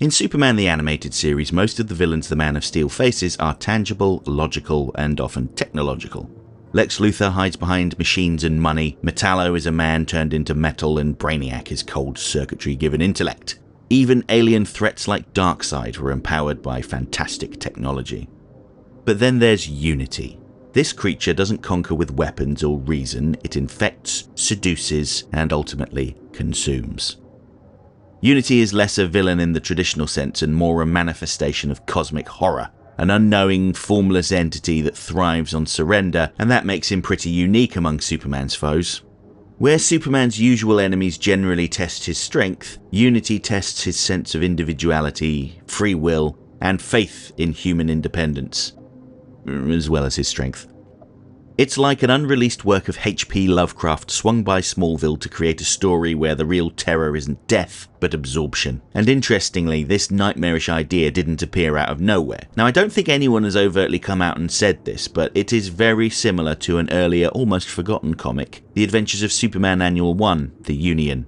In Superman the Animated Series, most of the villains the Man of Steel faces are tangible, logical, and often technological. Lex Luthor hides behind machines and money, Metallo is a man turned into metal, and Brainiac is cold circuitry given intellect. Even alien threats like Darkseid were empowered by fantastic technology. But then there's Unity. This creature doesn't conquer with weapons or reason, it infects, seduces, and ultimately consumes. Unity is less a villain in the traditional sense and more a manifestation of cosmic horror, an unknowing, formless entity that thrives on surrender, and that makes him pretty unique among Superman's foes. Where Superman's usual enemies generally test his strength, Unity tests his sense of individuality, free will, and faith in human independence, as well as his strength. It's like an unreleased work of H.P. Lovecraft swung by Smallville to create a story where the real terror isn't death, but absorption. And interestingly, this nightmarish idea didn't appear out of nowhere. Now, I don't think anyone has overtly come out and said this, but it is very similar to an earlier, almost forgotten comic, The Adventures of Superman Annual 1, The Union.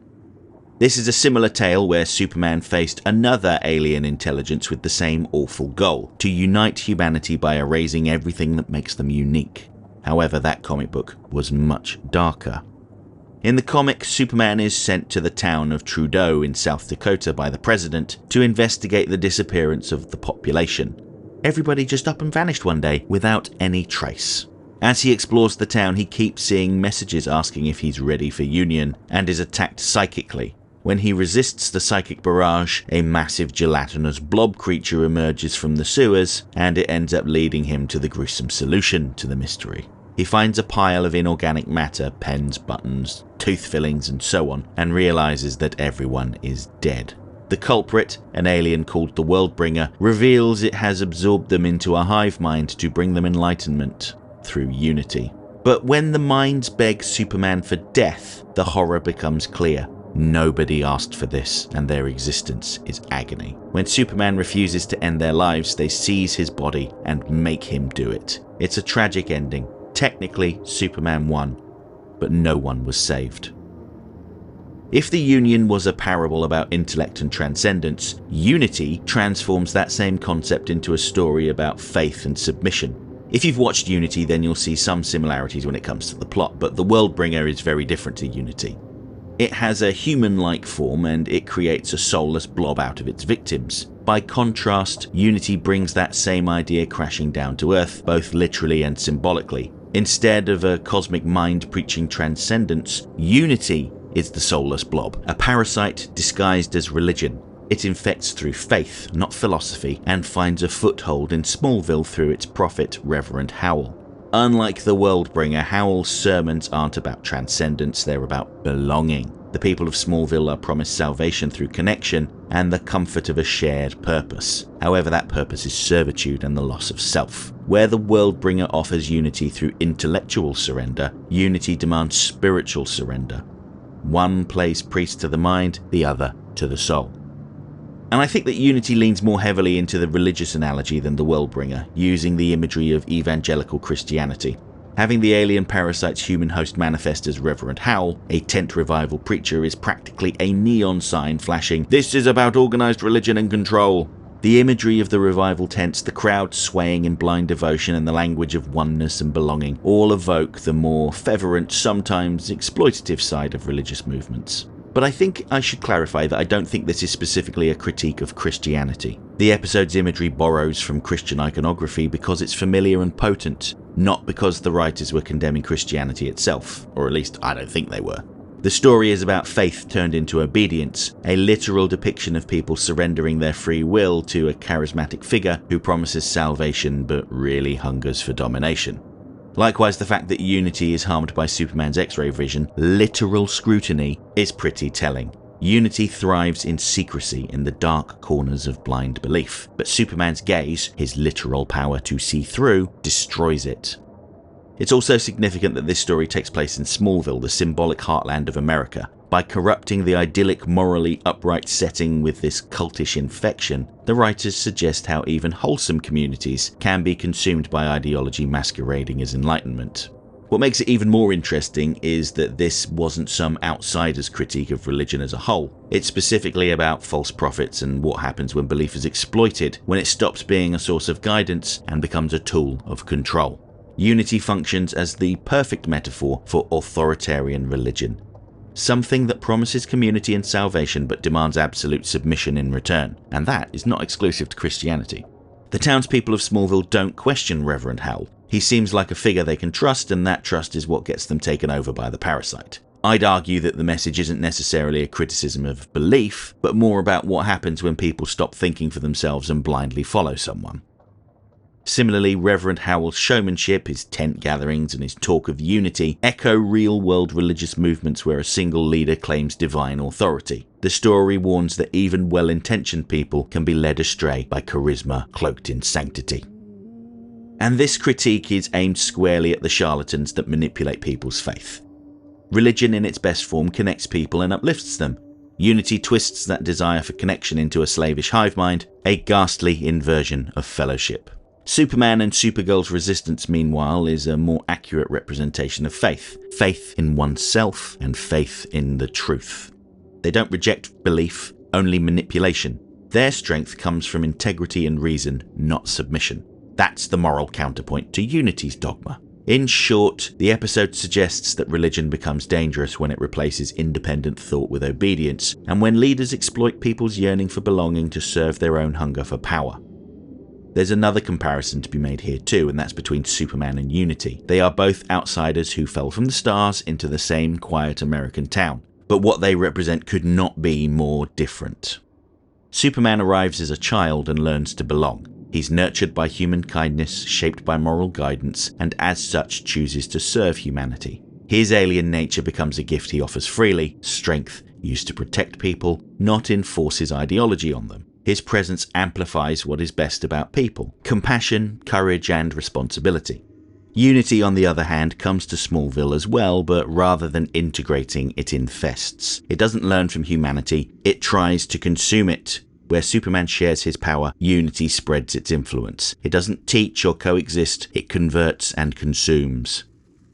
This is a similar tale where Superman faced another alien intelligence with the same awful goal, to unite humanity by erasing everything that makes them unique. However, that comic book was much darker. In the comic, Superman is sent to the town of Trudeau in South Dakota by the president to investigate the disappearance of the population. Everybody just up and vanished one day without any trace. As he explores the town, he keeps seeing messages asking if he's ready for union and is attacked psychically. When he resists the psychic barrage, a massive gelatinous blob creature emerges from the sewers, and it ends up leading him to the gruesome solution to the mystery. He finds a pile of inorganic matter, pens, buttons, tooth fillings, and so on, and realizes that everyone is dead. The culprit, an alien called the Worldbringer, reveals it has absorbed them into a hive mind to bring them enlightenment through Unity. But when the minds beg Superman for death, the horror becomes clear. Nobody asked for this, and their existence is agony. When Superman refuses to end their lives, they seize his body and make him do it. It's a tragic ending. Technically, Superman won, but no one was saved. If the Union was a parable about intellect and transcendence, Unity transforms that same concept into a story about faith and submission. If you've watched Unity, then you'll see some similarities when it comes to the plot, but the Worldbringer is very different to Unity. It has a human-like form and it creates a soulless blob out of its victims. By contrast, Unity brings that same idea crashing down to Earth, both literally and symbolically. Instead of a cosmic mind preaching transcendence, Unity is the soulless blob, a parasite disguised as religion. It infects through faith, not philosophy, and finds a foothold in Smallville through its prophet, Reverend Howell. Unlike the Worldbringer, Howell's sermons aren't about transcendence, they're about belonging. The people of Smallville are promised salvation through connection and the comfort of a shared purpose. However, that purpose is servitude and the loss of self. Where the Worldbringer offers unity through intellectual surrender, Unity demands spiritual surrender. One plays priest to the mind, the other to the soul. And I think that Unity leans more heavily into the religious analogy than the Worldbringer, using the imagery of evangelical Christianity. Having the alien parasite's human host manifest as Reverend Howell, a tent revival preacher, is practically a neon sign flashing, "This is about organized religion and control." The imagery of the revival tents, the crowd swaying in blind devotion, and the language of oneness and belonging all evoke the more fervent, sometimes exploitative side of religious movements. But I think I should clarify that I don't think this is specifically a critique of Christianity. The episode's imagery borrows from Christian iconography because it's familiar and potent, not because the writers were condemning Christianity itself, or at least I don't think they were. The story is about faith turned into obedience, a literal depiction of people surrendering their free will to a charismatic figure who promises salvation but really hungers for domination. Likewise, the fact that Unity is harmed by Superman's X-ray vision, literal scrutiny, is pretty telling. Unity thrives in secrecy in the dark corners of blind belief, but Superman's gaze, his literal power to see through, destroys it. It's also significant that this story takes place in Smallville, the symbolic heartland of America. By corrupting the idyllic, morally upright setting with this cultish infection, the writers suggest how even wholesome communities can be consumed by ideology masquerading as enlightenment. What makes it even more interesting is that this wasn't some outsider's critique of religion as a whole. It's specifically about false prophets and what happens when belief is exploited, when it stops being a source of guidance and becomes a tool of control. Unity functions as the perfect metaphor for authoritarian religion. Something that promises community and salvation but demands absolute submission in return, and that is not exclusive to Christianity. The townspeople of Smallville don't question Reverend Howell. He seems like a figure they can trust, and that trust is what gets them taken over by the parasite. I'd argue that the message isn't necessarily a criticism of belief, but more about what happens when people stop thinking for themselves and blindly follow someone. Similarly, Reverend Howell's showmanship, his tent gatherings, and his talk of unity echo real-world religious movements where a single leader claims divine authority. The story warns that even well-intentioned people can be led astray by charisma cloaked in sanctity. And this critique is aimed squarely at the charlatans that manipulate people's faith. Religion in its best form connects people and uplifts them. Unity twists that desire for connection into a slavish hive mind, a ghastly inversion of fellowship. Superman and Supergirl's resistance, meanwhile, is a more accurate representation of faith. Faith in oneself and faith in the truth. They don't reject belief, only manipulation. Their strength comes from integrity and reason, not submission. That's the moral counterpoint to Unity's dogma. In short, the episode suggests that religion becomes dangerous when it replaces independent thought with obedience, and when leaders exploit people's yearning for belonging to serve their own hunger for power. There's another comparison to be made here too, and that's between Superman and Unity. They are both outsiders who fell from the stars into the same quiet American town, but what they represent could not be more different. Superman arrives as a child and learns to belong. He's nurtured by human kindness, shaped by moral guidance, and as such chooses to serve humanity. His alien nature becomes a gift he offers freely, strength used to protect people, not enforce his ideology on them. His presence amplifies what is best about people: compassion, courage, and responsibility. Unity, on the other hand, comes to Smallville as well, but rather than integrating, it infests. It doesn't learn from humanity, it tries to consume it. Where Superman shares his power, Unity spreads its influence. It doesn't teach or coexist, it converts and consumes.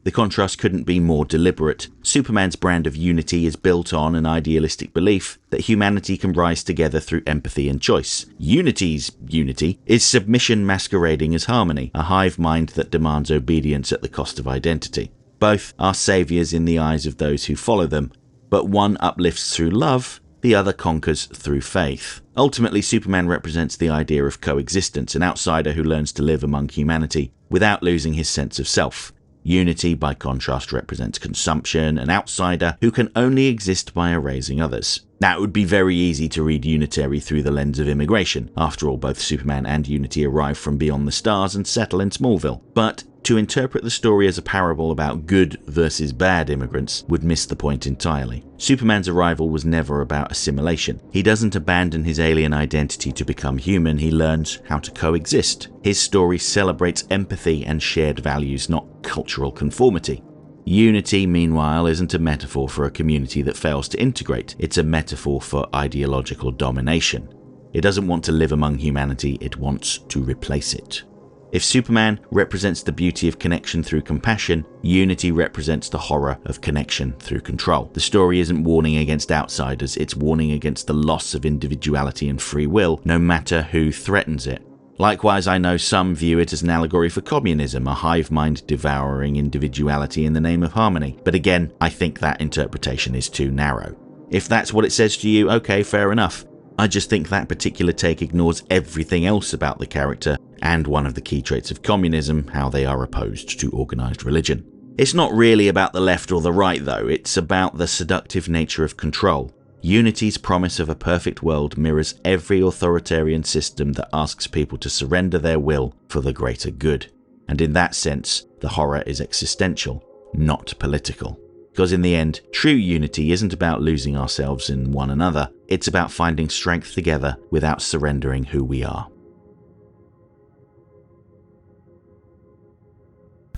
The contrast couldn't be more deliberate. Superman's brand of unity is built on an idealistic belief that humanity can rise together through empathy and choice. Unity's unity is submission masquerading as harmony, a hive mind that demands obedience at the cost of identity. Both are saviors in the eyes of those who follow them, but one uplifts through love, the other conquers through faith. Ultimately, Superman represents the idea of coexistence, an outsider who learns to live among humanity without losing his sense of self. Unity, by contrast, represents consumption, an outsider who can only exist by erasing others. Now, it would be very easy to read Unitary through the lens of immigration. After all, both Superman and Unity arrive from beyond the stars and settle in Smallville. But to interpret the story as a parable about good versus bad immigrants would miss the point entirely. Superman's arrival was never about assimilation. He doesn't abandon his alien identity to become human, he learns how to coexist. His story celebrates empathy and shared values, not cultural conformity. Unity, meanwhile, isn't a metaphor for a community that fails to integrate. It's a metaphor for ideological domination. It doesn't want to live among humanity, it wants to replace it. If Superman represents the beauty of connection through compassion, Unity represents the horror of connection through control. The story isn't warning against outsiders, it's warning against the loss of individuality and free will, no matter who threatens it. Likewise, I know some view it as an allegory for communism, a hive mind devouring individuality in the name of harmony. But again, I think that interpretation is too narrow. If that's what it says to you, okay, fair enough. I just think that particular take ignores everything else about the character and one of the key traits of communism, how they are opposed to organised religion. It's not really about the left or the right though, it's about the seductive nature of control. Unity's promise of a perfect world mirrors every authoritarian system that asks people to surrender their will for the greater good. And in that sense, the horror is existential, not political. Because in the end, true unity isn't about losing ourselves in one another, it's about finding strength together without surrendering who we are.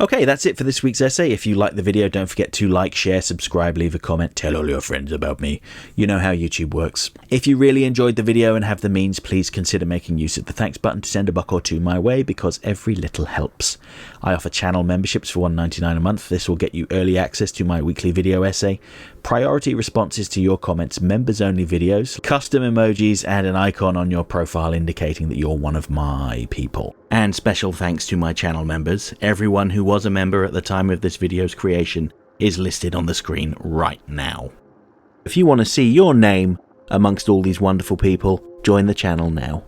Okay, that's it for this week's essay. If you like the video, don't forget to like, share, subscribe, leave a comment, tell all your friends about me. You know how YouTube works. If you really enjoyed the video and have the means, please consider making use of the thanks button to send a buck or two my way, because every little helps. I offer channel memberships for $1.99 a month. This will get you early access to my weekly video essay, priority responses to your comments, members-only videos, custom emojis, and an icon on your profile indicating that you're one of my people. And special thanks to my channel members. Everyone who was a member at the time of this video's creation is listed on the screen right now. If you want to see your name amongst all these wonderful people, join the channel now.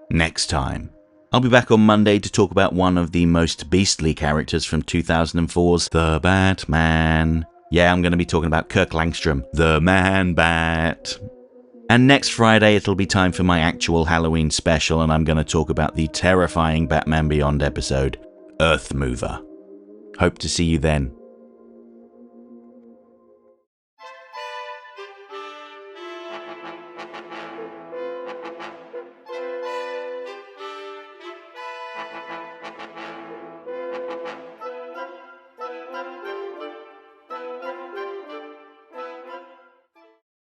Next time, I'll be back on Monday to talk about one of the most beastly characters from 2004's The Batman. Yeah, I'm going to be talking about Kirk Langstrom, the Man-Bat. And next Friday it'll be time for my actual Halloween special, and I'm going to talk about the terrifying Batman Beyond episode, Earth Mover. Hope to see you then.